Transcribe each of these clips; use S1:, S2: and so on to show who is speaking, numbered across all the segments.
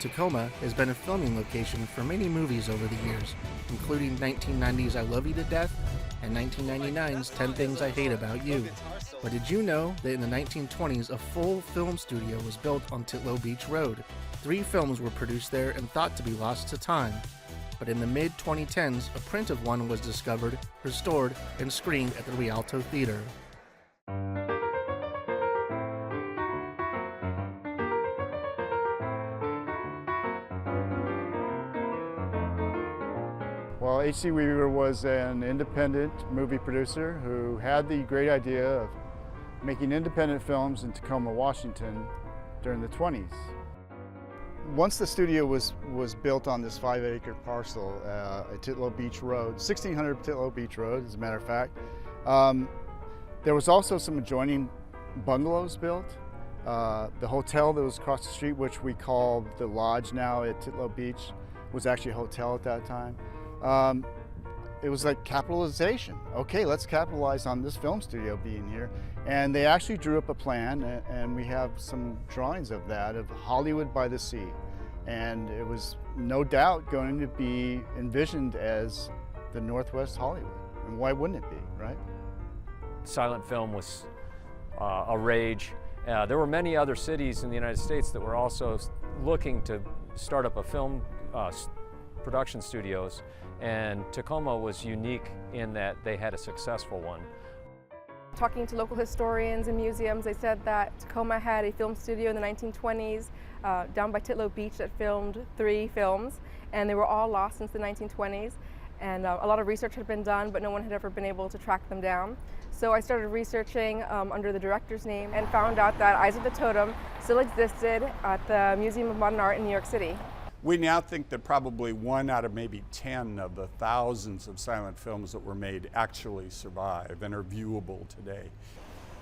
S1: Tacoma has been a filming location for many movies over the years, including 1990's I Love You to Death and 1999's 10 Things I Hate About You. But did you know that in the 1920s a full film studio was built on Titlow Beach Road? 3 films were produced there and thought to be lost to time. But in the mid-2010s, a print of one was discovered, restored, and screened at the Rialto Theater.
S2: Well, H.C. Weaver was an independent movie producer who had the great idea of making independent films in Tacoma, Washington during the 20s. Once the studio was built on this 5-acre parcel at Titlow Beach Road, 1600 Titlow Beach Road, as a matter of fact, there was also some adjoining bungalows built. The hotel that was across the street, which we call the Lodge now at Titlow Beach, was actually a hotel at that time. It was like capitalization. Okay, let's capitalize on this film studio being here. And they actually drew up a plan, and we have some drawings of that, of Hollywood by the Sea. And it was no doubt going to be envisioned as the Northwest Hollywood. And why wouldn't it be, right?
S3: Silent film was a rage. There were many other cities in the United States that were also looking to start up a film production studios, and Tacoma was unique in that they had a successful one.
S4: Talking to local historians and museums, they said that Tacoma had a film studio in the 1920s down by Titlow Beach that filmed 3 films, and they were all lost since the 1920s. And a lot of research had been done, but no one had ever been able to track them down. So I started researching under the director's name and found out that Eyes of the Totem still existed at the Museum of Modern Art in New York City.
S5: We now think that probably 1 out of maybe 10 of the thousands of silent films that were made actually survive and are viewable today.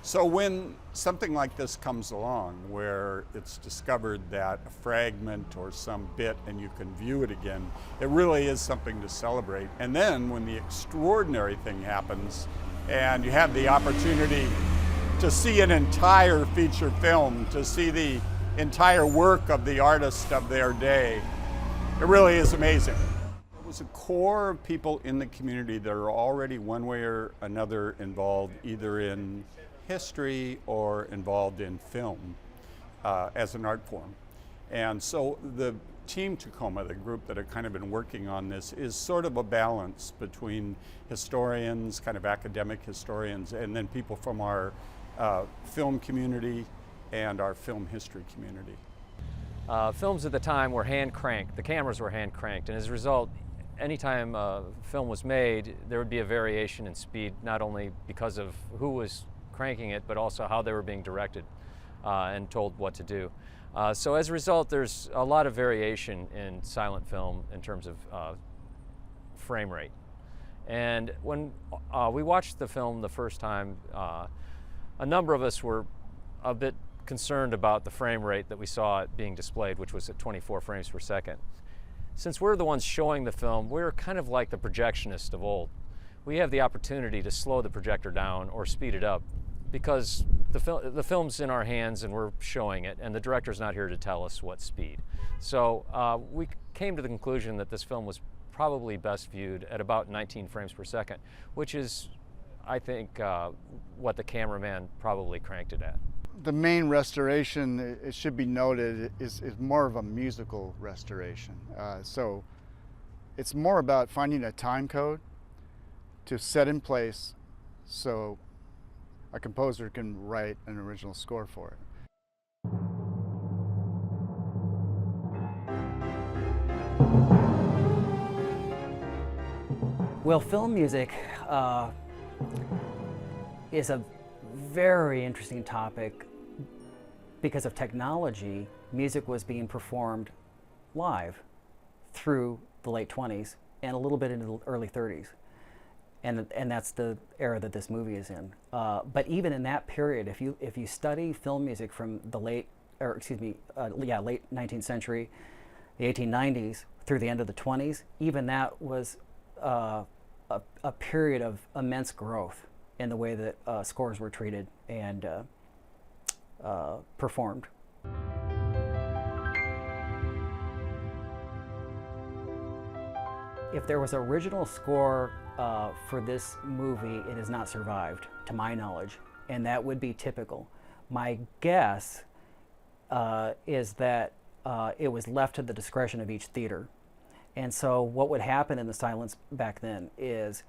S5: So when something like this comes along, where it's discovered that a fragment or some bit and you can view it again, it really is something to celebrate. And then when the extraordinary thing happens and you have the opportunity to see an entire feature film, to see the entire work of the artist of their day, it really is amazing. There was a core of people in the community that are already one way or another involved either in history or involved in film as an art form. And so the Team Tacoma, the group that have kind of been working on this, is sort of a balance between historians, kind of academic historians, and then people from our film community and our film history community.
S3: Films at the time were hand cranked. The cameras were hand cranked, and as a result, anytime a film was made, there would be a variation in speed, not only because of who was cranking it, but also how they were being directed and told what to do. So as a result, there's a lot of variation in silent film in terms of frame rate. And when we watched the film the first time, a number of us were a bit concerned about the frame rate that we saw it being displayed, which was at 24 frames per second. Since we're the ones showing the film, we're kind of like the projectionist of old. We have the opportunity to slow the projector down or speed it up because the film's in our hands and we're showing it, and the director's not here to tell us what speed. So we came to the conclusion that this film was probably best viewed at about 19 frames per second, which is, I think, what the cameraman probably cranked it at.
S2: The main restoration, it should be noted, is more of a musical restoration. So it's more about finding a time code to set in place so a composer can write an original score for it.
S6: Well, film music is a very interesting topic. Because of technology, music was being performed live through the late 20s and a little bit into the early 30s. And that's the era that this movie is in. But even in that period, if you study film music from the late 19th century, the 1890s through the end of the 20s, even that was a period of immense growth in the way that scores were treated and performed. If there was original score for this movie, it has not survived, to my knowledge, and that would be typical. My guess is that it was left to the discretion of each theater. And so what would happen in the silence back then is,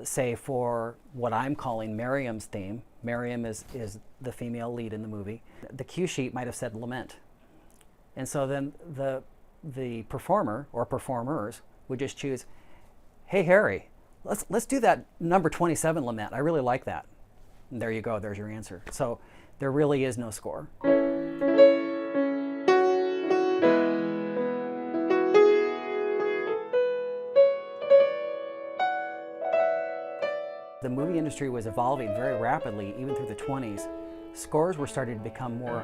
S6: say for what I'm calling Miriam's theme, Miriam is the female lead in the movie, the cue sheet might have said lament. And so then the performer or performers would just choose, hey Harry, let's do that number 27 lament. I really like that. And there you go, there's your answer. So there really is no score. The movie industry was evolving very rapidly, even through the 20s. Scores were starting to become more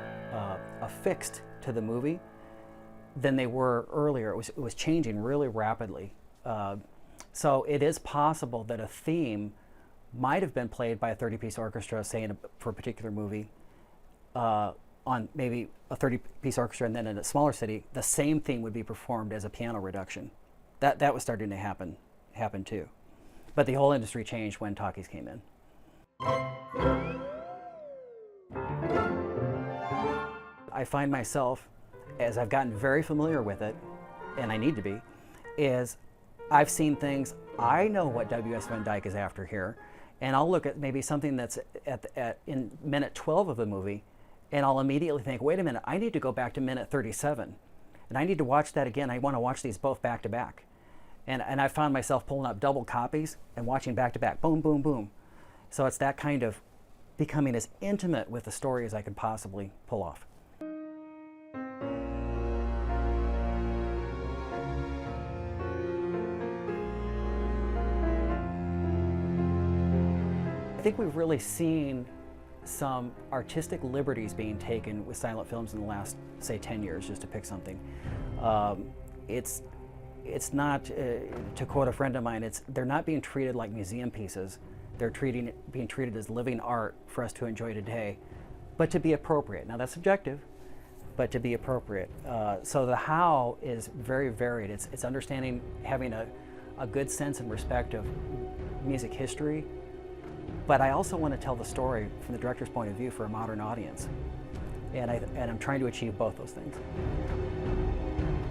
S6: affixed to the movie than they were earlier. It was changing really rapidly. So it is possible that a theme might have been played by a 30-piece orchestra, say for a particular movie, on maybe a 30-piece orchestra, and then in a smaller city, the same theme would be performed as a piano reduction. That was starting to happen too. But the whole industry changed when talkies came in. I find myself, as I've gotten very familiar with it, and I need to be, is I've seen things, I know what W.S. Van Dyke is after here, and I'll look at maybe something that's in minute 12 of the movie, and I'll immediately think, wait a minute, I need to go back to minute 37, and I need to watch that again. I want to watch these both back to back. And I found myself pulling up double copies and watching back to back, boom, boom, boom. So it's that kind of becoming as intimate with the story as I could possibly pull off. I think we've really seen some artistic liberties being taken with silent films in the last, say, 10 years, just to pick something. It's not, to quote a friend of mine, they're not being treated like museum pieces. They're being treated as living art for us to enjoy today, but to be appropriate. Now that's subjective, but to be appropriate. So the how is very varied. It's understanding, having a good sense and respect of music history, but I also want to tell the story from the director's point of view for a modern audience. And I'm trying to achieve both those things.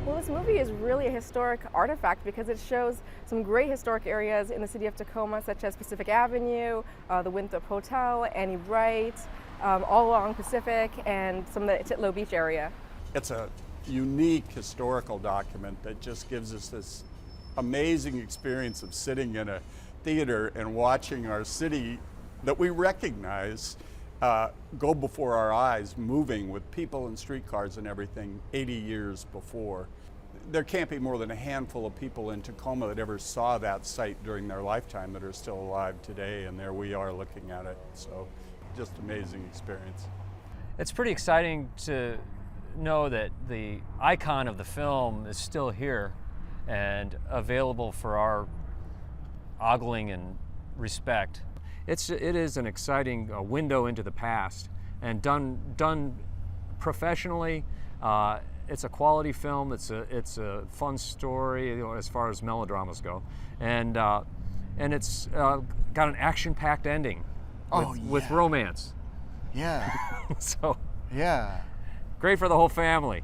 S4: Well, this movie is really a historic artifact because it shows some great historic areas in the city of Tacoma, such as Pacific Avenue, the Winthrop Hotel, Annie Wright, all along Pacific, and some of the Titlow Beach area.
S5: It's a unique historical document that just gives us this amazing experience of sitting in a theater and watching our city that we recognize go before our eyes, moving with people and streetcars and everything 80 years before. There can't be more than a handful of people in Tacoma that ever saw that site during their lifetime that are still alive today, and there we are looking at it. So just amazing experience.
S3: It's pretty exciting to know that the icon of the film is still here and available for our ogling and respect. It is an exciting window into the past, and done professionally. It's a quality film. It's a fun story, you know, as far as melodramas go, and it's got an action-packed ending with romance.
S2: Yeah.
S3: So
S2: Yeah.
S3: great for the whole family.